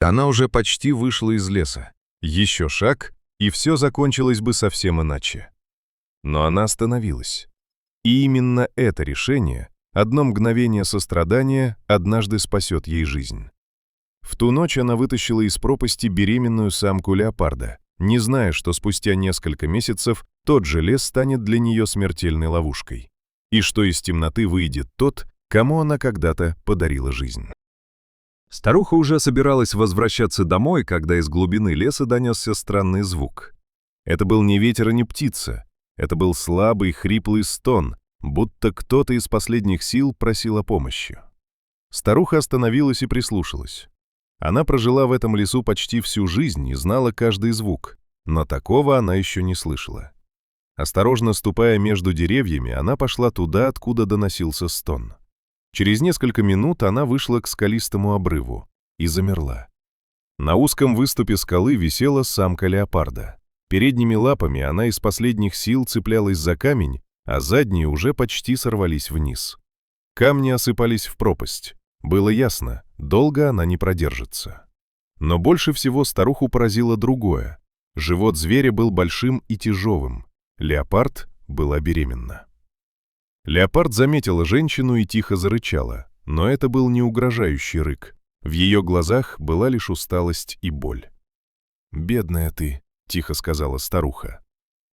Она уже почти вышла из леса. Еще шаг, и все закончилось бы совсем иначе. Но она остановилась. И именно это решение, одно мгновение сострадания, однажды спасет ей жизнь. В ту ночь она вытащила из пропасти беременную самку леопарда, не зная, что спустя несколько месяцев тот же лес станет для нее смертельной ловушкой, и что из темноты выйдет тот, кому она когда-то подарила жизнь. Старуха уже собиралась возвращаться домой, когда из глубины леса донесся странный звук. Это был не ветер и не птица, это был слабый хриплый стон, будто кто-то из последних сил просил о помощи. Старуха остановилась и прислушалась. Она прожила в этом лесу почти всю жизнь и знала каждый звук, но такого она еще не слышала. Осторожно ступая между деревьями, она пошла туда, откуда доносился стон. Через несколько минут она вышла к скалистому обрыву и замерла. На узком выступе скалы висела самка леопарда. Передними лапами она из последних сил цеплялась за камень, а задние уже почти сорвались вниз. Камни осыпались в пропасть. Было ясно, долго она не продержится. Но больше всего старуху поразило другое. Живот зверя был большим и тяжелым. Леопард была беременна. Леопард заметила женщину и тихо зарычала, но это был не угрожающий рык. В ее глазах была лишь усталость и боль. «Бедная ты», — тихо сказала старуха.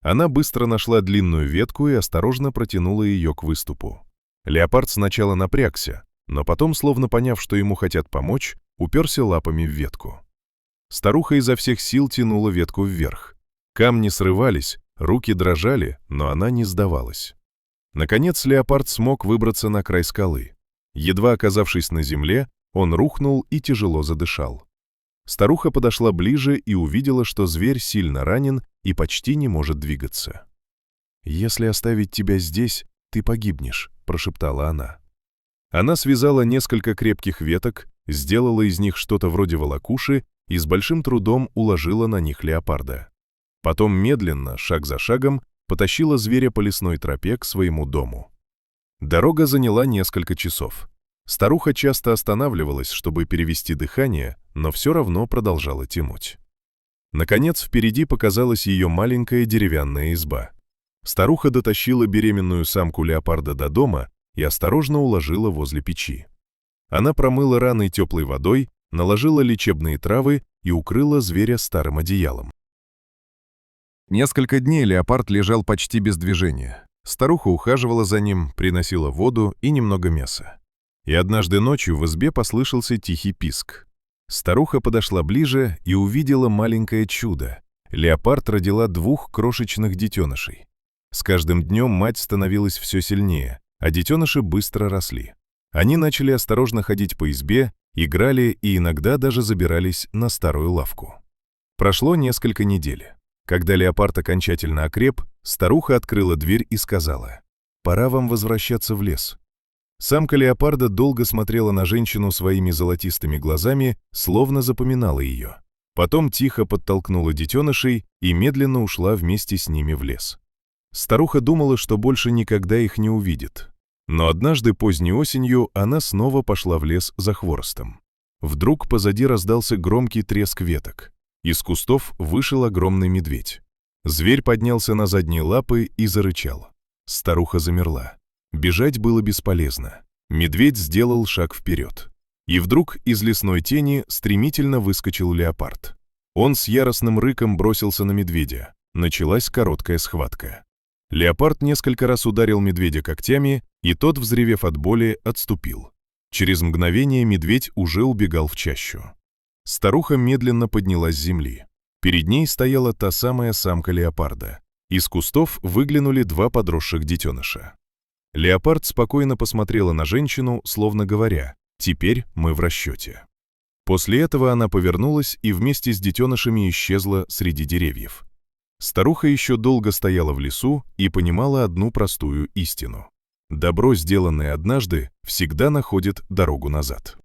Она быстро нашла длинную ветку и осторожно протянула ее к выступу. Леопард сначала напрягся, но потом, словно поняв, что ему хотят помочь, уперся лапами в ветку. Старуха изо всех сил тянула ветку вверх. Камни срывались, руки дрожали, но она не сдавалась. Наконец леопард смог выбраться на край скалы. Едва оказавшись на земле, он рухнул и тяжело задышал. Старуха подошла ближе и увидела, что зверь сильно ранен и почти не может двигаться. «Если оставить тебя здесь, ты погибнешь», — прошептала она. Она связала несколько крепких веток, сделала из них что-то вроде волокуши и с большим трудом уложила на них леопарда. Потом медленно, шаг за шагом, потащила зверя по лесной тропе к своему дому. Дорога заняла несколько часов. Старуха часто останавливалась, чтобы перевести дыхание, но все равно продолжала тянуть. Наконец, впереди показалась ее маленькая деревянная изба. Старуха дотащила беременную самку леопарда до дома и осторожно уложила возле печи. Она промыла раны теплой водой, наложила лечебные травы и укрыла зверя старым одеялом. Несколько дней леопард лежал почти без движения. Старуха ухаживала за ним, приносила воду и немного мяса. И однажды ночью в избе послышался тихий писк. Старуха подошла ближе и увидела маленькое чудо. Леопард родила 2 крошечных детенышей. С каждым днем мать становилась все сильнее, а детеныши быстро росли. Они начали осторожно ходить по избе, играли и иногда даже забирались на старую лавку. Прошло несколько недель. Когда леопард окончательно окреп, старуха открыла дверь и сказала: «Пора вам возвращаться в лес». Самка леопарда долго смотрела на женщину своими золотистыми глазами, словно запоминала ее. Потом тихо подтолкнула детенышей и медленно ушла вместе с ними в лес. Старуха думала, что больше никогда их не увидит. Но однажды поздней осенью она снова пошла в лес за хворостом. Вдруг позади раздался громкий треск веток. Из кустов вышел огромный медведь. Зверь поднялся на задние лапы и зарычал. Старуха замерла. Бежать было бесполезно. Медведь сделал шаг вперед. И вдруг из лесной тени стремительно выскочил леопард. Он с яростным рыком бросился на медведя. Началась короткая схватка. Леопард несколько раз ударил медведя когтями, и тот, взревев от боли, отступил. Через мгновение медведь уже убегал в чащу. Старуха медленно поднялась с земли. Перед ней стояла та самая самка леопарда. Из кустов выглянули 2 подросших детеныша. Леопард спокойно посмотрела на женщину, словно говоря: «Теперь мы в расчете». После этого она повернулась и вместе с детенышами исчезла среди деревьев. Старуха еще долго стояла в лесу и понимала одну простую истину. Добро, сделанное однажды, всегда находит дорогу назад.